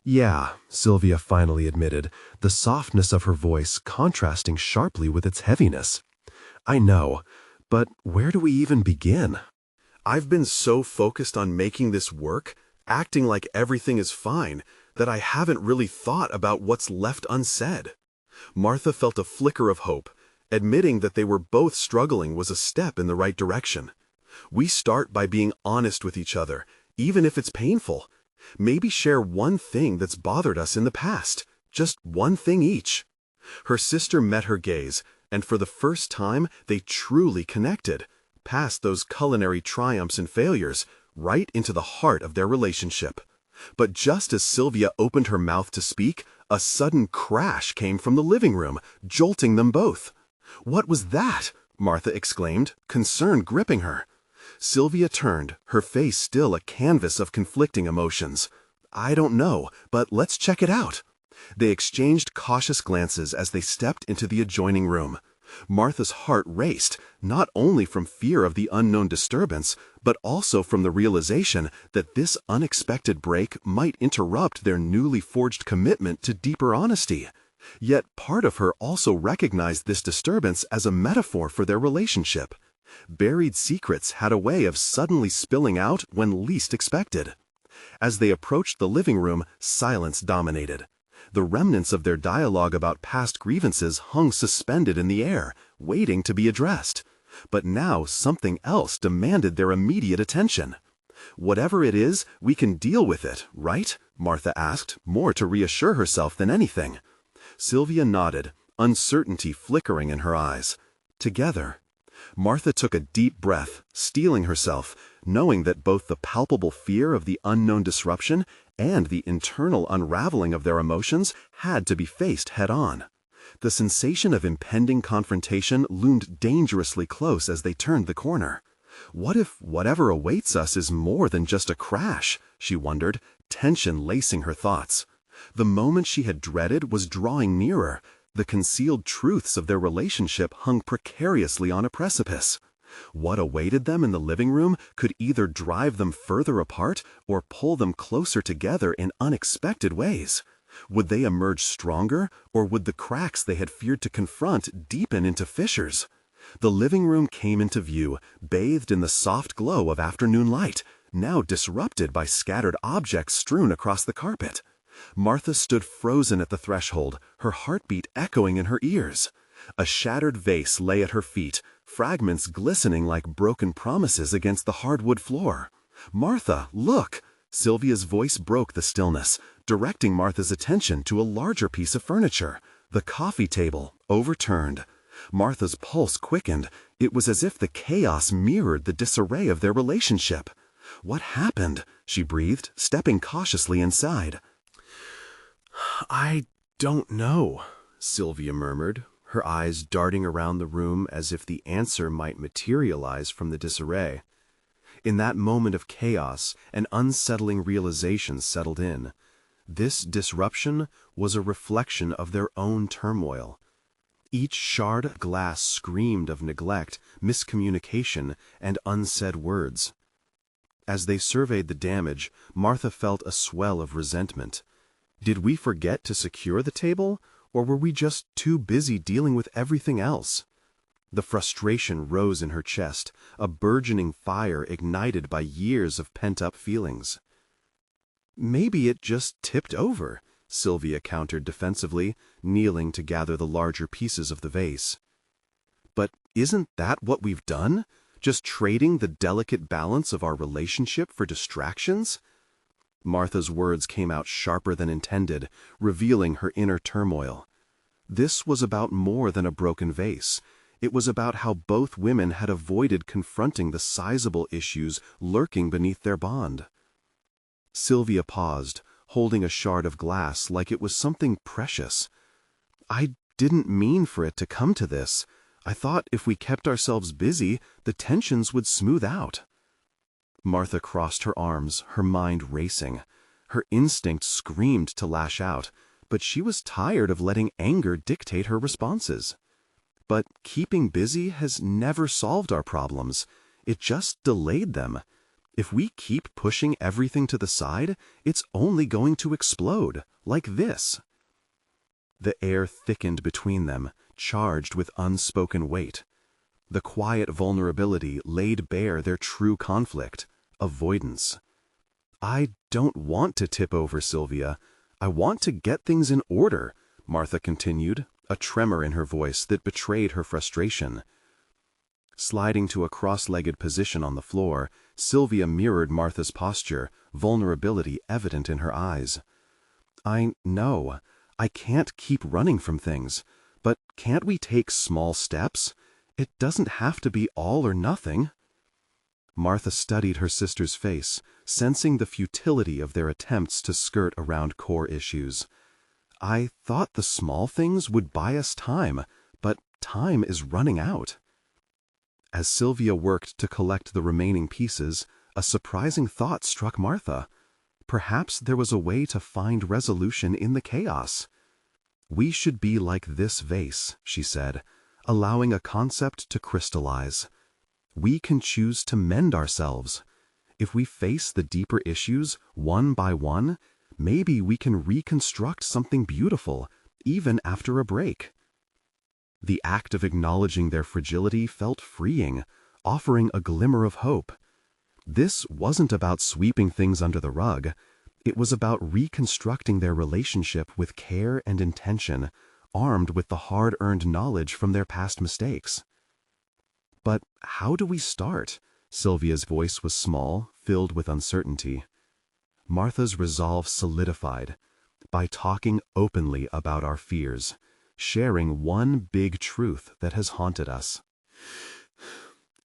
"Yeah," Sylvia finally admitted, the softness of her voice contrasting sharply with its heaviness. "I know, but where do we even begin? I've been so focused on making this work, acting like everything is fine, that I haven't really thought about what's left unsaid." Martha felt a flicker of hope. Admitting that they were both struggling was a step in the right direction. "We start by being honest with each other, even if it's painful. Maybe share one thing that's bothered us in the past, just one thing each." Her sister met her gaze, and for the first time they truly connected, past those culinary triumphs and failures, right into the heart of their relationship. But just as Sylvia opened her mouth to speak, a sudden crash came from the living room, jolting them both. "What was that?" Martha exclaimed, concern gripping her. Sylvia turned, her face still a canvas of conflicting emotions. "I don't know, but let's check it out." They exchanged cautious glances as they stepped into the adjoining room. Martha's heart raced, not only from fear of the unknown disturbance, but also from the realization that this unexpected break might interrupt their newly forged commitment to deeper honesty. Yet part of her also recognized this disturbance as a metaphor for their relationship. Buried secrets had a way of suddenly spilling out when least expected. As they approached the living room, silence dominated. The remnants of their dialogue about past grievances hung suspended in the air, waiting to be addressed. But now something else demanded their immediate attention. "Whatever it is, we can deal with it, right?" Martha asked, more to reassure herself than anything. Sylvia nodded, uncertainty flickering in her eyes. "Together." Martha took a deep breath, steeling herself, knowing that both the palpable fear of the unknown disruption and the internal unraveling of their emotions had to be faced head-on. The sensation of impending confrontation loomed dangerously close as they turned the corner. What if whatever awaits us is more than just a crash, she wondered, tension lacing her thoughts. The moment she had dreaded was drawing nearer. The concealed truths of their relationship hung precariously on a precipice. What awaited them in the living room could either drive them further apart or pull them closer together in unexpected ways. Would they emerge stronger, or would the cracks they had feared to confront deepen into fissures? The living room came into view, bathed in the soft glow of afternoon light, now disrupted by scattered objects strewn across the carpet. Martha stood frozen at the threshold, her heartbeat echoing in her ears. A shattered vase lay at her feet, fragments glistening like broken promises against the hardwood floor. "Martha, look!" Sylvia's voice broke the stillness, directing Martha's attention to a larger piece of furniture, the coffee table, overturned. Martha's pulse quickened. It was as if the chaos mirrored the disarray of their relationship. "What happened?" she breathed, stepping cautiously inside. "I don't know," Sylvia murmured, her eyes darting around the room as if the answer might materialize from the disarray. In that moment of chaos, an unsettling realization settled in. This disruption was a reflection of their own turmoil. Each shard of glass screamed of neglect, miscommunication, and unsaid words. As they surveyed the damage, Martha felt a swell of resentment. Did we forget to secure the table, or were we just too busy dealing with everything else? The frustration rose in her chest, a burgeoning fire ignited by years of pent-up feelings. "Maybe it just tipped over," Sylvia countered defensively, kneeling to gather the larger pieces of the vase. "But isn't that what we've done? Just trading the delicate balance of our relationship for distractions?" Martha's words came out sharper than intended, revealing her inner turmoil. This was about more than a broken vase. It was about how both women had avoided confronting the sizable issues lurking beneath their bond. Sylvia paused, holding a shard of glass like it was something precious. "I didn't mean for it to come to this. I thought if we kept ourselves busy, the tensions would smooth out." Martha crossed her arms, her mind racing. Her instinct screamed to lash out, but she was tired of letting anger dictate her responses. But keeping busy has never solved our problems. It just delayed them. If we keep pushing everything to the side, it's only going to explode, like this. The air thickened between them, charged with unspoken weight. The quiet vulnerability laid bare their true conflict, avoidance. "I don't want to tip over, Sylvia. I want to get things in order," Martha continued, a tremor in her voice that betrayed her frustration. Sliding to a cross-legged position on the floor, Sylvia mirrored Martha's posture, vulnerability evident in her eyes. "I know. I can't keep running from things. But can't we take small steps? It doesn't have to be all or nothing." Martha studied her sister's face, sensing the futility of their attempts to skirt around core issues. "I thought the small things would buy us time, but time is running out." As Sylvia worked to collect the remaining pieces, a surprising thought struck Martha. Perhaps there was a way to find resolution in the chaos. "We should be like this vase," she said, allowing a concept to crystallize. "We can choose to mend ourselves. If we face the deeper issues one by one, maybe we can reconstruct something beautiful, even after a break." The act of acknowledging their fragility felt freeing, offering a glimmer of hope. This wasn't about sweeping things under the rug. It was about reconstructing their relationship with care and intention, armed with the hard-earned knowledge from their past mistakes. "But how do we start?" Sylvia's voice was small, filled with uncertainty. Martha's resolve solidified. "By talking openly about our fears, sharing one big truth that has haunted us."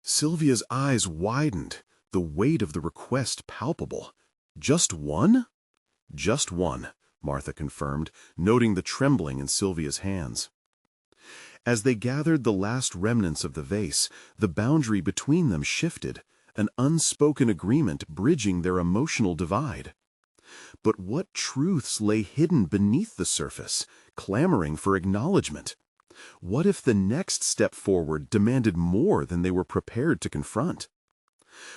Sylvia's eyes widened, the weight of the request palpable. "Just one?" "Just one," Martha confirmed, noting the trembling in Sylvia's hands. As they gathered the last remnants of the vase, the boundary between them shifted, an unspoken agreement bridging their emotional divide. But what truths lay hidden beneath the surface, clamoring for acknowledgement? What if the next step forward demanded more than they were prepared to confront?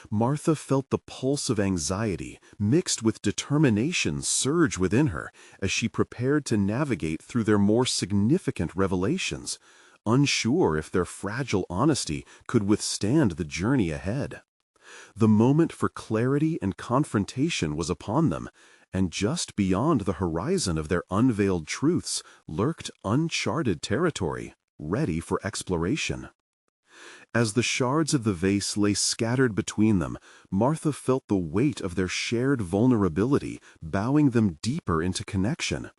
Martha felt the pulse of anxiety, mixed with determination, surge within her as she prepared to navigate through their more significant revelations, unsure if their fragile honesty could withstand the journey ahead. The moment for clarity and confrontation was upon them, and just beyond the horizon of their unveiled truths lurked uncharted territory, ready for exploration. As the shards of the vase lay scattered between them, Martha felt the weight of their shared vulnerability, bowing them deeper into connection.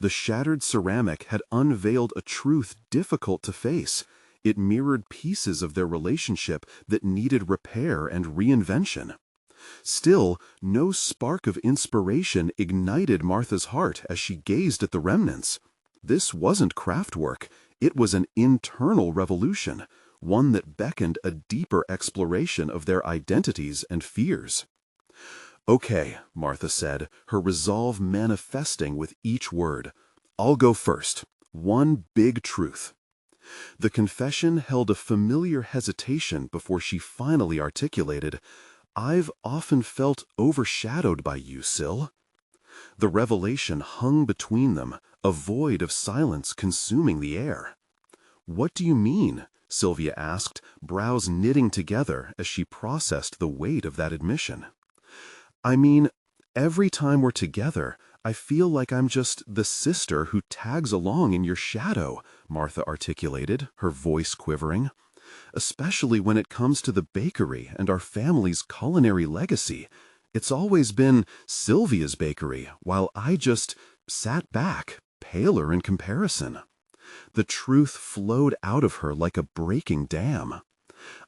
The shattered ceramic had unveiled a truth difficult to face. It mirrored pieces of their relationship that needed repair and reinvention. Still, no spark of inspiration ignited Martha's heart as she gazed at the remnants. This wasn't craftwork. It was an internal revolution, one that beckoned a deeper exploration of their identities and fears. "Okay," Martha said, her resolve manifesting with each word. "I'll go first. One big truth." The confession held a familiar hesitation before she finally articulated, "I've often felt overshadowed by you, Syl." The revelation hung between them, a void of silence consuming the air. "What do you mean?" Sylvia asked, brows knitting together as she processed the weight of that admission. "I mean, every time we're together, I feel like I'm just the sister who tags along in your shadow," Martha articulated, her voice quivering. "Especially when it comes to the bakery and our family's culinary legacy. It's always been Sylvia's bakery, while I just sat back, paler in comparison." The truth flowed out of her like a breaking dam.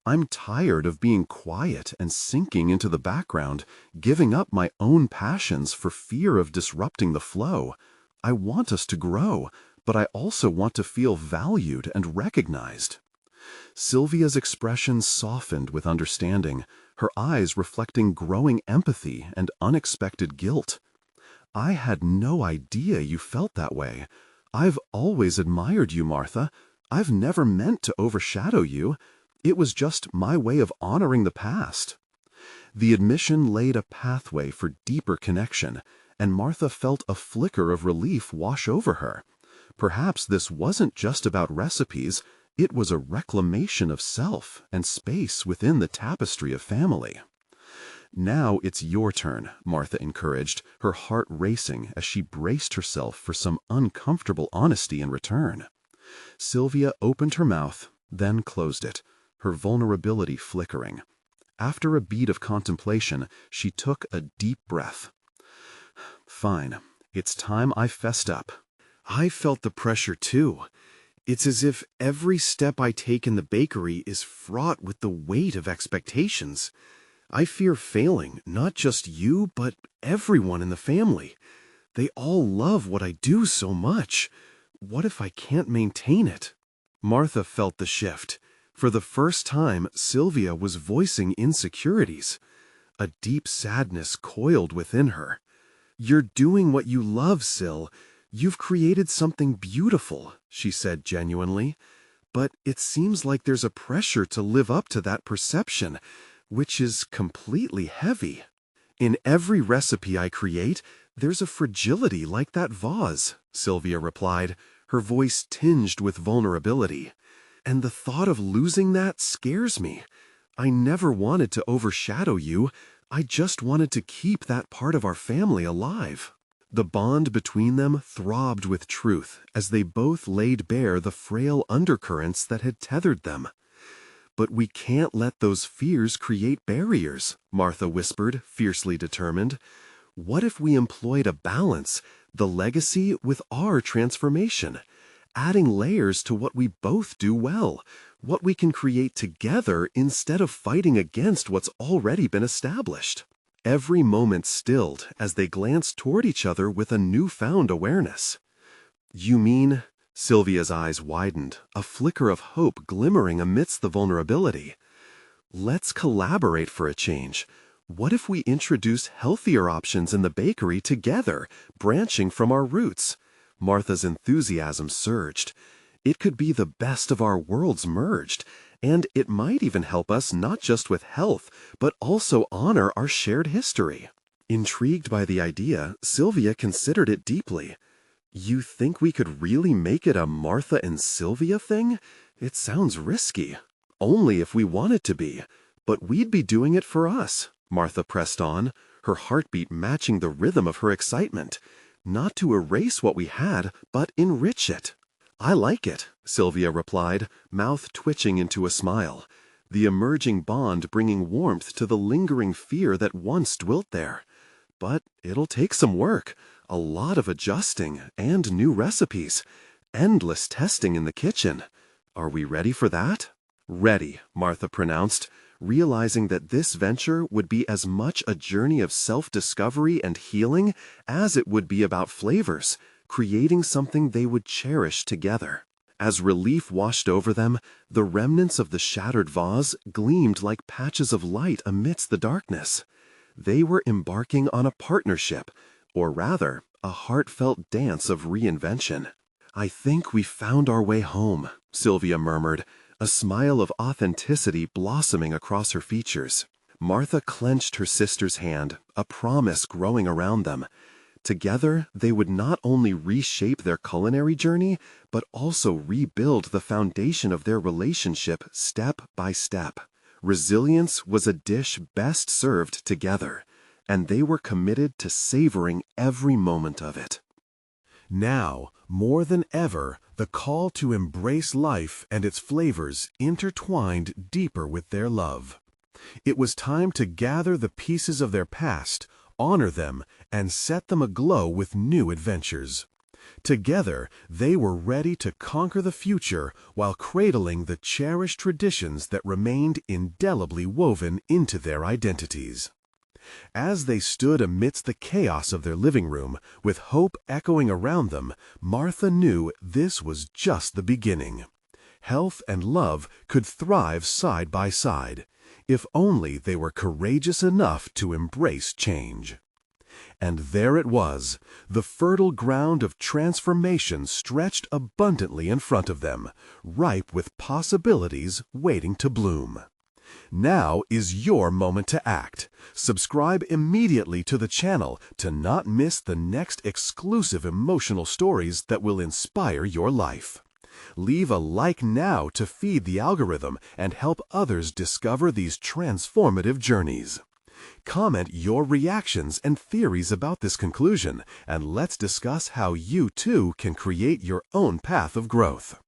"I'm tired of being quiet and sinking into the background, giving up my own passions for fear of disrupting the flow. I want us to grow, but I also want to feel valued and recognized." Sylvia's expression softened with understanding, her eyes reflecting growing empathy and unexpected guilt. "I had no idea you felt that way. I've always admired you, Martha. I've never meant to overshadow you. It was just my way of honoring the past." The admission laid a pathway for deeper connection, and Martha felt a flicker of relief wash over her. Perhaps this wasn't just about recipes, it was a reclamation of self and space within the tapestry of family. "Now it's your turn," Martha encouraged, her heart racing as she braced herself for some uncomfortable honesty in return. Sylvia opened her mouth, then closed it, her vulnerability flickering. After a beat of contemplation, she took a deep breath. "Fine. It's time I fessed up. I felt the pressure too. It's as if every step I take in the bakery is fraught with the weight of expectations. I fear failing, not just you, but everyone in the family. They all love what I do so much. What if I can't maintain it?" Martha felt the shift. For the first time, Sylvia was voicing insecurities. A deep sadness coiled within her. "You're doing what you love, Syl. You've created something beautiful," she said genuinely. "But it seems like there's a pressure to live up to that perception, which is completely heavy. In every recipe I create, there's a fragility like that vase," Sylvia replied, her voice tinged with vulnerability. "And the thought of losing that scares me. I never wanted to overshadow you. I just wanted to keep that part of our family alive." The bond between them throbbed with truth as they both laid bare the frail undercurrents that had tethered them. "But we can't let those fears create barriers," Martha whispered, fiercely determined. "What if we employed a balance, the legacy with our transformation, adding layers to what we both do well, what we can create together instead of fighting against what's already been established?" Every moment stilled as they glanced toward each other with a newfound awareness. "You mean—" Sylvia's eyes widened, a flicker of hope glimmering amidst the vulnerability. "Let's collaborate for a change. What if we introduce healthier options in the bakery together, branching from our roots?" Martha's enthusiasm surged. "It could be the best of our worlds merged, and it might even help us not just with health, but also honor our shared history." Intrigued by the idea, Sylvia considered it deeply. "You think we could really make it a Martha and Sylvia thing? It sounds risky. Only if we want it to be. But we'd be doing it for us," Martha pressed on, her heartbeat matching the rhythm of her excitement. "Not to erase what we had, but enrich it." "I like it," Sylvia replied, mouth twitching into a smile, the emerging bond bringing warmth to the lingering fear that once dwelt there. "But it'll take some work, a lot of adjusting, and new recipes. Endless testing in the kitchen. Are we ready for that?" "Ready," Martha pronounced, realizing that this venture would be as much a journey of self-discovery and healing as it would be about flavors, creating something they would cherish together. As relief washed over them, the remnants of the shattered vase gleamed like patches of light amidst the darkness. They were embarking on a partnership, or rather, a heartfelt dance of reinvention. "I think we found our way home," Sylvia murmured, a smile of authenticity blossoming across her features. Martha clenched her sister's hand, a promise growing around them. Together, they would not only reshape their culinary journey, but also rebuild the foundation of their relationship step by step. Resilience was a dish best served together, and they were committed to savoring every moment of it. Now, more than ever, the call to embrace life and its flavors intertwined deeper with their love. It was time to gather the pieces of their past, honor them, and set them aglow with new adventures. Together, they were ready to conquer the future while cradling the cherished traditions that remained indelibly woven into their identities. As they stood amidst the chaos of their living room, with hope echoing around them, Martha knew this was just the beginning. Health and love could thrive side by side, if only they were courageous enough to embrace change. And there it was, the fertile ground of transformation stretched abundantly in front of them, ripe with possibilities waiting to bloom. Now is your moment to act. Subscribe immediately to the channel to not miss the next exclusive emotional stories that will inspire your life. Leave a like now to feed the algorithm and help others discover these transformative journeys. Comment your reactions and theories about this conclusion, and let's discuss how you too can create your own path of growth.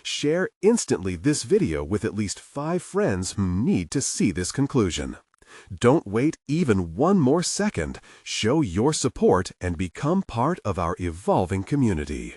Share instantly this video with at least 5 friends who need to see this conclusion. Don't wait even one more second. Show your support and become part of our evolving community.